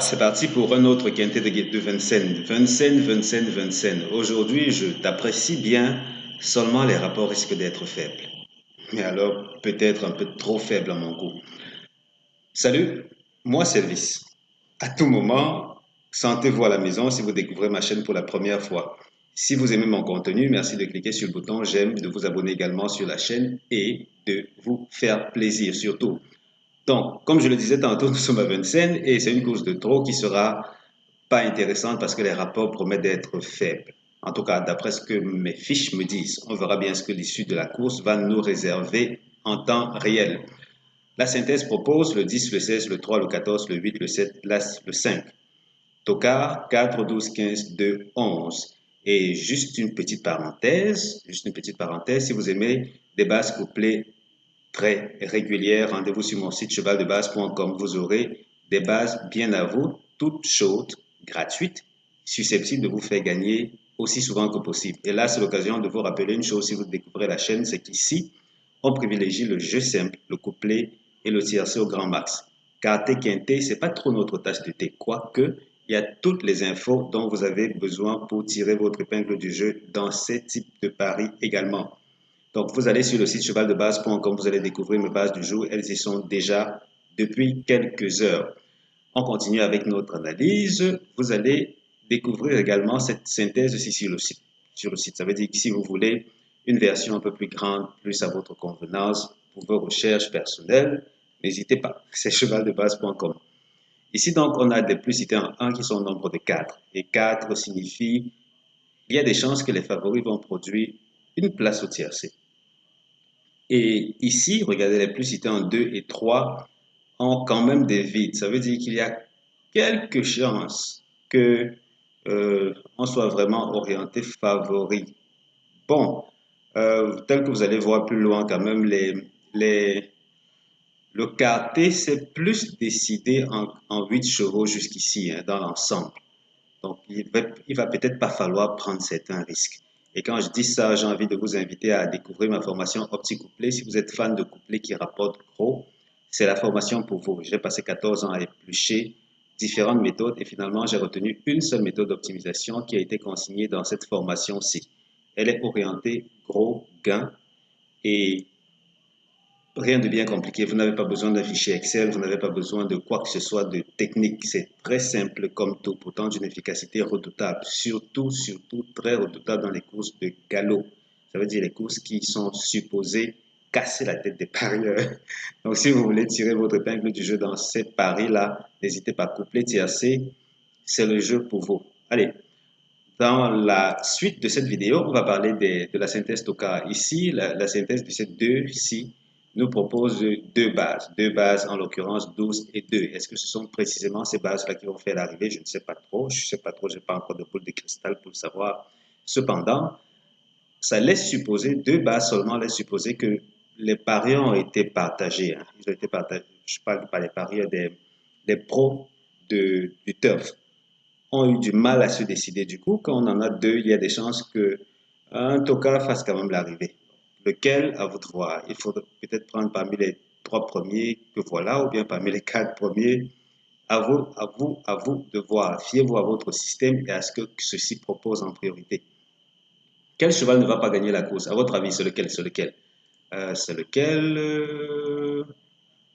C'est parti pour un autre quintet de Vincennes. Vincennes. Aujourd'hui, je t'apprécie bien, seulement les rapports risquent d'être faibles. Mais alors, peut-être un peu trop faibles à mon goût. Salut, moi c'est Elvis. À tout moment, sentez-vous à la maison si vous découvrez ma chaîne pour la première fois. Si vous aimez mon contenu, merci de cliquer sur le bouton j'aime, de vous abonner également sur la chaîne et de vous faire plaisir surtout. Donc, comme je le disais tantôt, nous sommes à Vincennes et c'est une course de trot qui sera pas intéressante parce que les rapports promettent d'être faibles. En tout cas, d'après ce que mes fiches me disent, on verra bien ce que l'issue de la course va nous réserver en temps réel. La synthèse propose le 10, le 16, le 3, le 14, le 8, le 7, l'As, le 5. Tocard, 4, 12, 15, 2, 11. Et juste une petite parenthèse, si vous aimez des bases couplées très régulières, rendez-vous sur mon site chevaldebase.com. Vous aurez des bases bien à vous, toutes chaudes, gratuites, susceptibles de vous faire gagner aussi souvent que possible. Et là, c'est l'occasion de vous rappeler une chose si vous découvrez la chaîne, c'est qu'ici, on privilégie le jeu simple, le couplet et le tiercé au grand max. Quartet, quintet, c'est pas trop notre tasse de thé, quoique il y a toutes les infos dont vous avez besoin pour tirer votre épingle du jeu dans ces types de paris également. Donc, vous allez sur le site chevaldebase.com, vous allez découvrir mes bases du jour. Elles y sont déjà depuis quelques heures. On continue avec notre analyse. Vous allez découvrir également cette synthèse aussi sur le site. Ça veut dire que si vous voulez une version un peu plus grande, plus à votre convenance, pour vos recherches personnelles, n'hésitez pas. C'est chevaldebase.com. Ici, donc, on a des plus cités en 1 qui sont au nombre de 4. Et 4 signifie qu'il y a des chances que les favoris vont produire une place au tiercé. Et ici, regardez, les plus cités en 2 et 3 ont quand même des vides. Ça veut dire qu'il y a quelques chances que on soit vraiment orienté favori. Bon, tel que vous allez voir plus loin quand même, le quartet c'est plus décidé en 8 chevaux jusqu'ici, hein, dans l'ensemble. Donc, il va peut-être pas falloir prendre certains risques. Et quand je dis ça, j'ai envie de vous inviter à découvrir ma formation opti-couplé. Si vous êtes fan de couplé qui rapporte gros, c'est la formation pour vous. J'ai passé 14 ans à éplucher différentes méthodes et finalement, j'ai retenu une seule méthode d'optimisation qui a été consignée dans cette formation-ci. Elle est orientée gros gain et rien de bien compliqué. Vous n'avez pas besoin d'un fichier Excel, vous n'avez pas besoin de quoi que ce soit de technique. C'est très simple comme tout, pourtant d'une efficacité redoutable. Surtout très redoutable dans les courses de galop. Ça veut dire les courses qui sont supposées casser la tête des parieurs. Donc, si vous voulez tirer votre épingle du jeu dans ces paris-là, n'hésitez pas. Couplet tiercé, c'est le jeu pour vous. Allez, dans la suite de cette vidéo, on va parler de la synthèse Tocard. Ici, la synthèse de ces deux-ci nous propose deux bases en l'occurrence 12 et 2. Est-ce que ce sont précisément ces bases-là qui vont faire l'arrivée? Je ne sais pas trop, je n'ai pas encore de boule de cristal pour le savoir. Cependant, ça laisse supposer, deux bases seulement laisse supposer que les paris ont été partagés, hein. Ils ont été partagés, je parle pas des parieurs, des pros du turf ont eu du mal à se décider. Du coup, quand on en a deux, il y a des chances que un tocard fasse quand même l'arrivée. Lequel, à vous de voir. Il faut peut-être prendre parmi les trois premiers que voilà, ou bien parmi les quatre premiers. À vous de voir. Fiez-vous à votre système et à ce que ceci propose en priorité. Quel cheval ne va pas gagner la course? À votre avis, c'est lequel? C'est lequel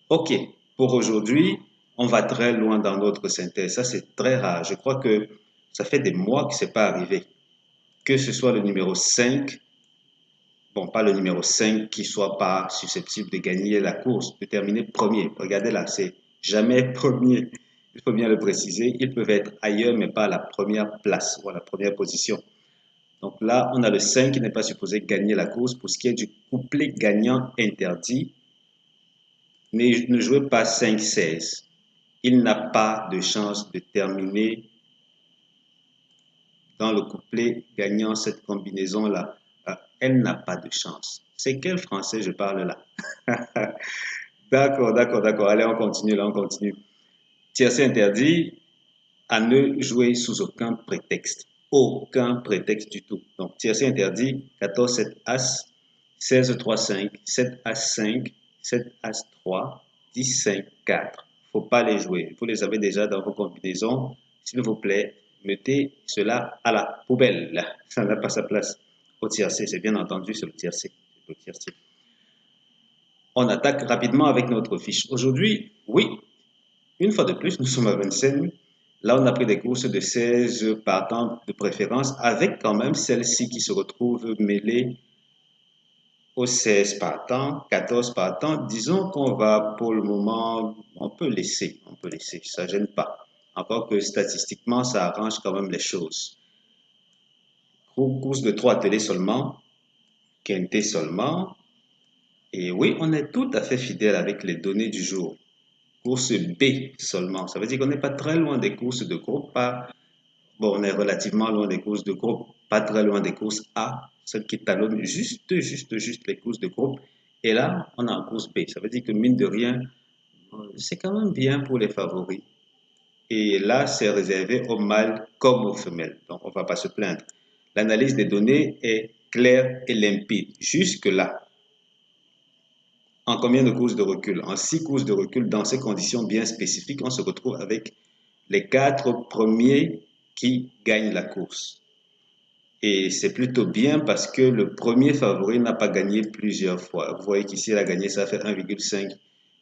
Ok, pour aujourd'hui, on va très loin dans notre synthèse. Ça, c'est très rare. Je crois que ça fait des mois que ce n'est pas arrivé. Que ce soit le numéro 5, bon, pas le numéro 5 qui soit pas susceptible de gagner la course, de terminer premier. Regardez là, c'est jamais premier. Il faut bien le préciser. Ils peuvent être ailleurs, mais pas à la première place ou à la première position. Donc là, on a le 5 qui n'est pas supposé gagner la course. Pour ce qui est du couplet gagnant interdit, mais ne jouez pas 5-16. Il n'a pas de chance de terminer dans le couplet gagnant cette combinaison-là. Elle n'a pas de chance. C'est quel français je parle là? D'accord. Allez, on continue là, on continue. Tiercé interdit à ne jouer sous aucun prétexte. Aucun prétexte du tout. Donc, tiercé interdit 14-7 As, 16-3-5, 7 As 5, 7 As 3, 10-5 4. faut pas les jouer. Vous les avez déjà dans vos combinaisons. S'il vous plaît, mettez cela à la poubelle. Ça n'a pas sa place au tiercé. C'est bien entendu, c'est le tiercé. Le tiercé. On attaque rapidement avec notre fiche. Aujourd'hui, oui, une fois de plus, nous sommes à Vincennes. Là, on a pris des courses de 16 partants de préférence, avec quand même celle-ci qui se retrouve mêlée aux 16 partants, 14 partants. Disons qu'on va pour le moment, on peut laisser, ça ne gêne pas. Encore que statistiquement, ça arrange quand même les choses. Course de 3 télé seulement, quinté seulement. Et oui, on est tout à fait fidèle avec les données du jour. Course B seulement. Ça veut dire qu'on n'est pas très loin des courses de groupe. Bon, on est relativement loin des courses de groupe, pas très loin des courses A, celles qui talonnent juste les courses de groupe. Et là, on est en course B. Ça veut dire que mine de rien, c'est quand même bien pour les favoris. Et là, c'est réservé aux mâles comme aux femelles. Donc, on ne va pas se plaindre. L'analyse des données est claire et limpide. Jusque-là. En combien de courses de recul? En 6 courses de recul, dans ces conditions bien spécifiques, on se retrouve avec les 4 premiers qui gagnent la course. Et c'est plutôt bien parce que le premier favori n'a pas gagné plusieurs fois. Vous voyez qu'ici, il a gagné, ça fait 1,5.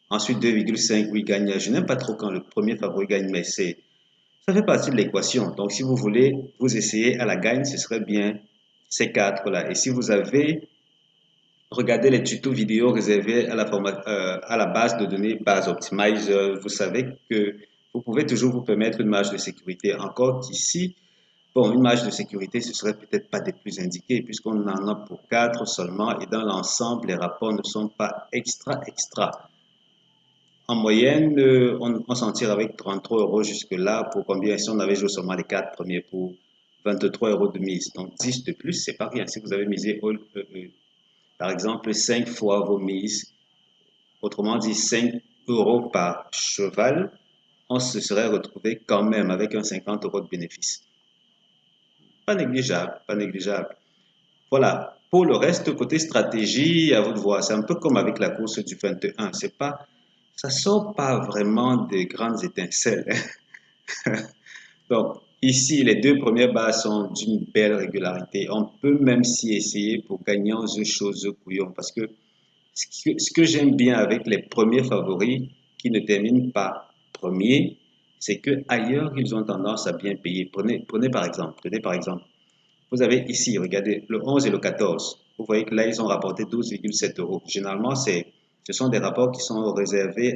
Ensuite, 2,5, oui, il gagne. Je n'aime pas trop quand le premier favori gagne, mais ça fait partie de l'équation. Donc, si vous voulez vous essayer à la gagne, ce serait bien ces 4-là. Et si vous avez regardé les tutos vidéo réservés à la base de données Base Optimizer, vous savez que vous pouvez toujours vous permettre une marge de sécurité. Encore qu'ici, bon, une marge de sécurité, ce serait peut-être pas des plus indiquées puisqu'on en a pour 4 seulement et dans l'ensemble, les rapports ne sont pas extra. En moyenne, on s'en tire avec 33 euros jusque-là pour combien? Si on avait joué seulement les 4 premiers pour 23 euros de mise. Donc 10 de plus, c'est pas rien. Si vous avez misé, par exemple, 5 fois vos mises, autrement dit 5 euros par cheval, on se serait retrouvé quand même avec un 50 euros de bénéfice. Pas négligeable, pas négligeable. Voilà. Pour le reste, côté stratégie, à vous de voir. C'est un peu comme avec la course du 21. C'est pas, ça sort pas vraiment de grandes étincelles. Donc, ici, les 2 premières bases sont d'une belle régularité. On peut même s'y essayer pour gagner en jeu chose couillon. Parce que ce que j'aime bien avec les premiers favoris qui ne terminent pas premier, c'est que ailleurs ils ont tendance à bien payer. Prenez par exemple, vous avez ici, regardez, le 11 et le 14. Vous voyez que là, ils ont rapporté 12,7 euros. Généralement, ce sont des rapports qui sont réservés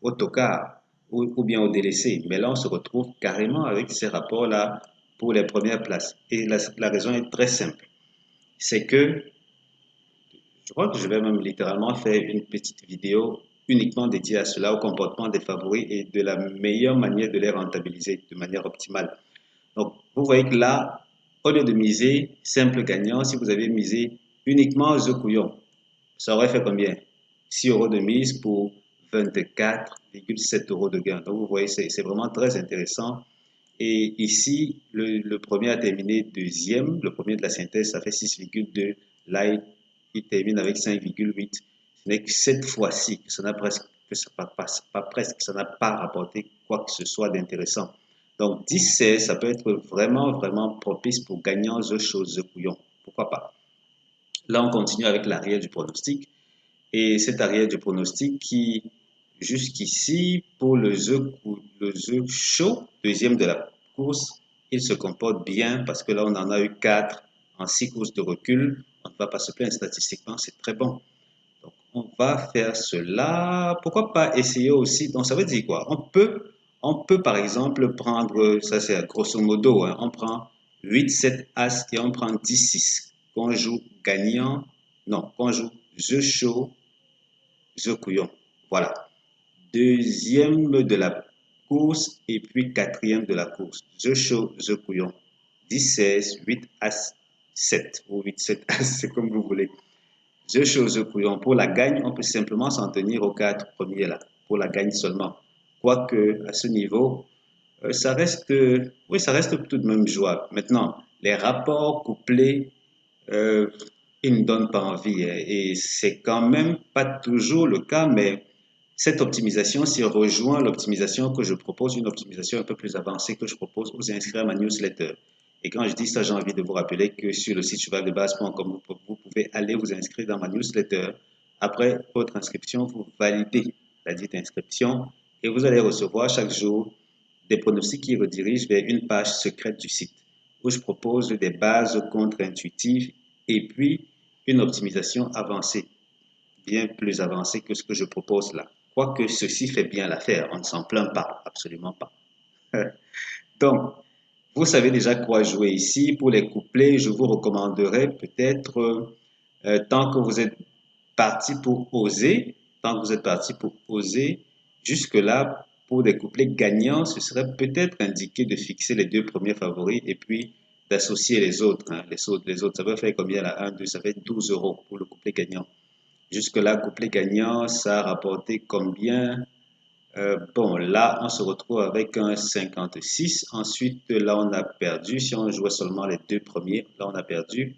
au tocard ou bien au délaissé. Mais là, on se retrouve carrément avec ces rapports-là pour les premières places. Et la raison est très simple. C'est que je crois que je vais même littéralement faire une petite vidéo uniquement dédiée à cela, au comportement des favoris et de la meilleure manière de les rentabiliser de manière optimale. Donc, vous voyez que là, au lieu de miser simple gagnant, si vous avez misé uniquement The Couillon, ça aurait fait combien? 6 euros de mise pour 24,7 euros de gain. Donc, vous voyez, c'est vraiment très intéressant. Et ici, le premier a terminé deuxième. Le premier de la synthèse, ça fait 6,2. Là, il termine avec 5,8. Ce n'est que cette fois-ci que ça n'a presque, ça n'a pas rapporté quoi que ce soit d'intéressant. Donc, 10-16, ça peut être vraiment propice pour gagnant The Chose, The Couillon. Pourquoi pas? Là, on continue avec l'arrière du pronostic. Et cet arrière du pronostic qui, jusqu'ici, pour le jeu chaud, deuxième de la course, il se comporte bien parce que là, on en a eu 4 en 6 courses de recul. On ne va pas se plaindre statistiquement, c'est très bon. Donc, on va faire cela. Pourquoi pas essayer aussi? Donc, ça veut dire quoi? On peut par exemple prendre, ça c'est grosso modo, hein, on prend 8, 7 As et on prend 10, 6. Qu'on joue gagnant, non, qu'on joue jeu chaud, jeu couillon. Voilà. Deuxième de la course et puis quatrième de la course. Jeu chaud, jeu couillon. 10, 16, 8 As, 7 ou 8, 7 As, c'est comme vous voulez. Jeu chaud, jeu couillon. Pour la gagne, on peut simplement s'en tenir aux 4 premiers là. Pour la gagne seulement. Quoique, à ce niveau, ça reste, oui, ça reste tout de même jouable. Maintenant, les rapports couplés, ils ne donnent pas envie. Hein, et c'est quand même pas toujours le cas, mais Cette optimisation s'y rejoint l'optimisation que je propose, une optimisation un peu plus avancée que je propose aux inscrits à ma newsletter. Et quand je dis ça, j'ai envie de vous rappeler que sur le site chevaldebase.com, vous pouvez aller vous inscrire dans ma newsletter. Après votre inscription, vous validez la dite inscription et vous allez recevoir chaque jour des pronostics qui redirigent vers une page secrète du site où je propose des bases contre-intuitives et puis une optimisation avancée, bien plus avancée que ce que je propose là. Quoique ceci fait bien l'affaire, on ne s'en plaint pas, absolument pas. Donc, vous savez déjà quoi jouer ici. Pour les couplets, je vous recommanderais peut-être, tant que vous êtes parti pour oser, tant que vous êtes parti pour oser, jusque-là, pour des couplets gagnants, ce serait peut-être indiqué de fixer les deux premiers favoris et puis d'associer les autres, hein. Les autres, ça va faire combien là? 1, 2, ça fait 12 euros pour le couplet gagnant. Jusque-là, couplet gagnant, ça a rapporté combien? Bon, là, on se retrouve avec un 56. Ensuite, là, on a perdu. Si on jouait seulement les deux premiers, là, on a perdu.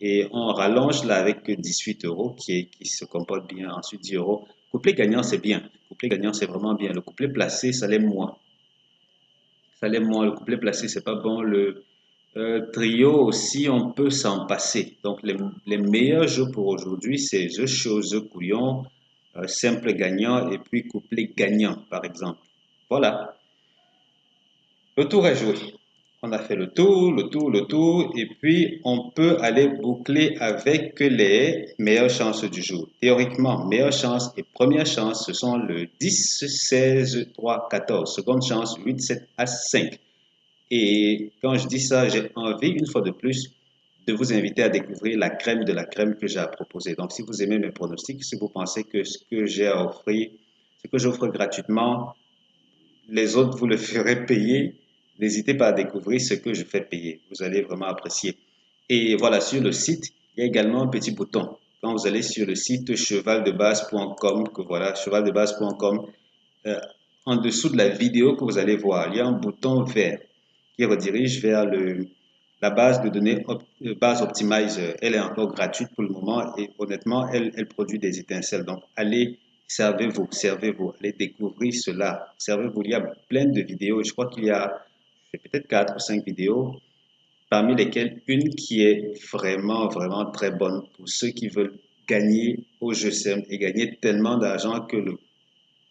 Et on rallonge là avec 18 euros qui se comporte bien. Ensuite, 10 euros. Couplet gagnant, c'est bien. Couplet gagnant, c'est vraiment bien. Le couplet placé, ça l'est moins. Ça l'est moins. Le couplet placé, c'est pas bon. Le trio aussi, on peut s'en passer. Donc, les meilleurs jeux pour aujourd'hui, c'est jeu chaud, jeu couillon, simple gagnant et puis couplet gagnant, par exemple. Voilà. Le tour est joué. On a fait le tour, le tour, le tour, et puis on peut aller boucler avec les meilleures chances du jour. Théoriquement, meilleure chance et première chance, ce sont le 10, 16, 3, 14. Seconde chance, 8, 7, As, 5. Et quand je dis ça, j'ai envie, une fois de plus, de vous inviter à découvrir la crème de la crème que j'ai à proposer. Donc, si vous aimez mes pronostics, si vous pensez que ce que j'ai à offrir, ce que j'offre gratuitement, les autres, vous le ferez payer. N'hésitez pas à découvrir ce que je fais payer. Vous allez vraiment apprécier. Et voilà, sur le site, il y a également un petit bouton. Quand vous allez sur le site chevaldebase.com, que voilà, chevaldebase.com, euh, en dessous de la vidéo que vous allez voir, il y a un bouton vert qui redirige vers la base de données Base Optimizer. Elle est encore gratuite pour le moment et honnêtement, elle produit des étincelles. Donc, allez, servez-vous, servez-vous, allez découvrir cela. Servez-vous, il y a plein de vidéos. Je crois qu'il y a peut-être 4 ou 5 vidéos, parmi lesquelles une qui est vraiment, vraiment très bonne pour ceux qui veulent gagner au jeu simple et gagner tellement d'argent que le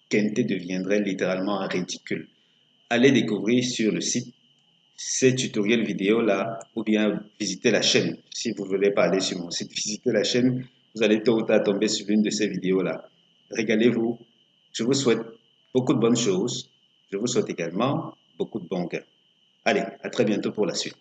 quintet deviendrait littéralement ridicule. Allez découvrir sur le site ces tutoriels vidéo là ou bien visiter la chaîne. Si vous ne voulez pas aller sur mon site, visitez la chaîne. Vous allez tôt ou tard tomber sur l'une de ces vidéos là. Régalez-vous. Je vous souhaite beaucoup de bonnes choses. Je vous souhaite également beaucoup de bons gains. Allez, à très bientôt pour la suite.